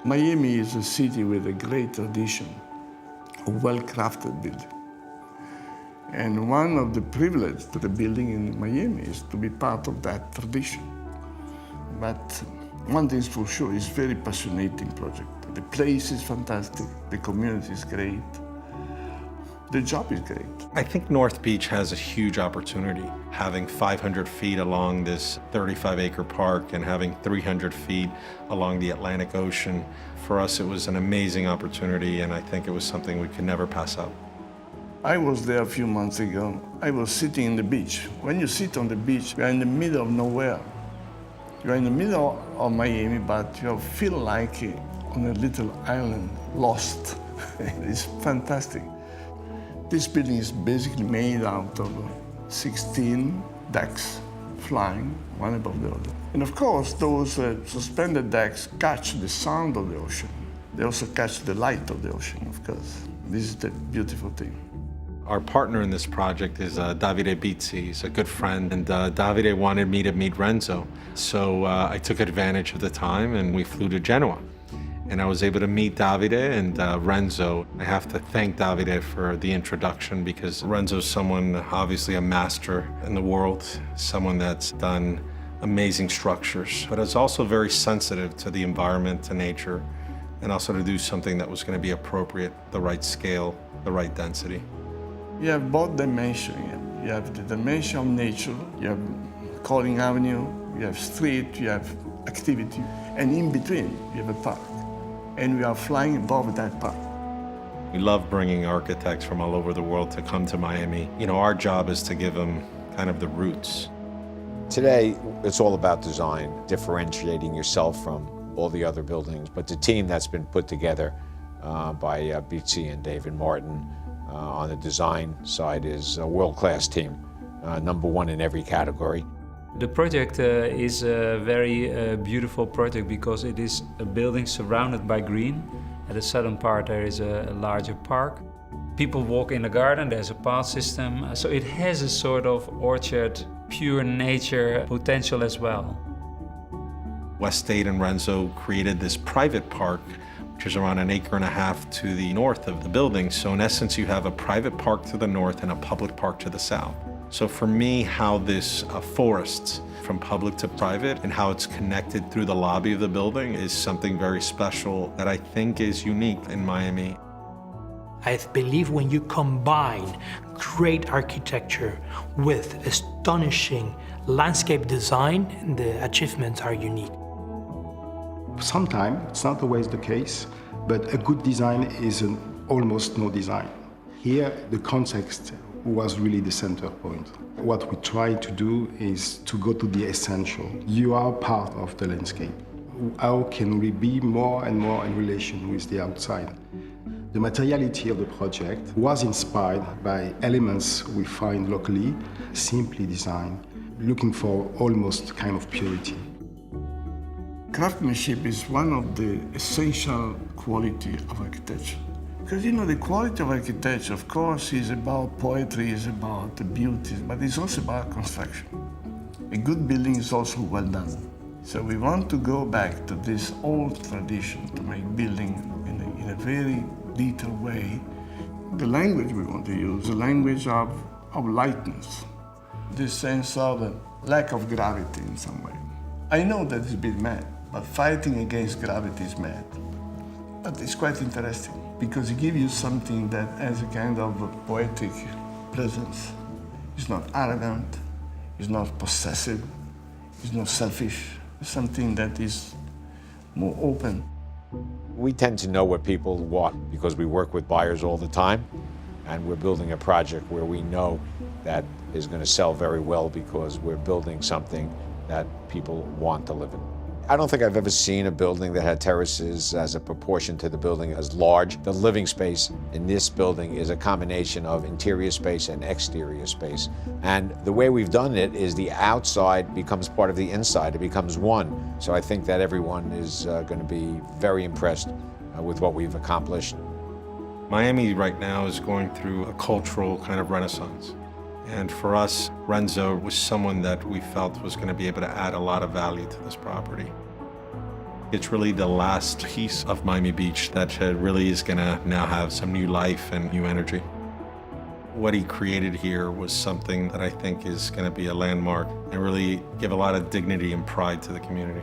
Miami is a city with a great tradition, a well-crafted building. And one of the privileges to the building in Miami is to be part of that tradition. But one thing is for sure, it's a very passionate project. The place is fantastic, the community is great, the job is great. I think North Beach has a huge opportunity. Having 500 feet along this 35-acre park and having 300 feet along the Atlantic Ocean, for us it was an amazing opportunity, and I think it was something we could never pass up. I was there a few months ago. I was sitting on the beach. When you sit on the beach, you're in the middle of nowhere. You're in the middle of Miami, but you feel like on a little island, lost. It's fantastic. This building is basically made out of 16 decks flying one above the other. And of course, those suspended decks catch the sound of the ocean. They also catch the light of the ocean, of course. This is the beautiful thing. Our partner in this project is Davide Bizzi. He's a good friend, and Davide wanted me to meet Renzo. So I took advantage of the time and we flew to Genoa. And I was able to meet Davide and Renzo. I have to thank Davide for the introduction because Renzo's someone, obviously a master in the world, someone that's done amazing structures, but is also very sensitive to the environment, to nature, and also to do something that was going to be appropriate, the right scale, the right density. You have both dimensions. You have the dimension of nature, you have Calling Avenue, you have street, you have activity, and in between you have a park. And we are flying above that park. We love bringing architects from all over the world to come to Miami. You know, our job is to give them kind of the roots. Today, it's all about design, differentiating yourself from all the other buildings. But the team that's been put together by Bizzi and David Martin on the design side is a world-class team, #1 in every category. The project is a very beautiful project because it is a building surrounded by green. At the southern part there is a larger park. People walk in the garden, there's a path system. So it has a sort of orchard, pure nature potential as well. Westate and Renzo created this private park, which is around 1.5 acres to the north of the building. So in essence, you have a private park to the north and a public park to the south. So for me, how this forest from public to private and how it's connected through the lobby of the building is something very special that I think is unique in Miami. I believe when you combine great architecture with astonishing landscape design, the achievements are unique. Sometimes, it's not always the case, but a good design is almost no design. Here, the context was really the center point. What we try to do is to go to the essential. You are part of the landscape. How can we be more and more in relation with the outside? The materiality of the project was inspired by elements we find locally, simply designed, looking for almost kind of purity. Craftsmanship is one of the essential qualities of architecture. Because, you know, the quality of architecture, of course, is about poetry, is about the beauty, but it's also about construction. A good building is also well done. So we want to go back to this old tradition to make building in a very detailed way. The language we want to use, the language of lightness, this sense of a lack of gravity in some way. I know that it's a bit mad, but fighting against gravity is mad. But it's quite interesting, because it gives you something that has a kind of a poetic presence. It's not arrogant, it's not possessive, it's not selfish. It's something that is more open. We tend to know what people want because we work with buyers all the time, and we're building a project where we know that is going to sell very well because we're building something that people want to live in. I don't think I've ever seen a building that had terraces as a proportion to the building as large. The living space in this building is a combination of interior space and exterior space. And the way we've done it is the outside becomes part of the inside. It becomes one. So I think that everyone is going to be very impressed with what we've accomplished. Miami right now is going through a cultural kind of renaissance. And for us, Renzo was someone that we felt was going to be able to add a lot of value to this property. It's really the last piece of Miami Beach that really is gonna now have some new life and new energy. What he created here was something that I think is gonna be a landmark and really give a lot of dignity and pride to the community.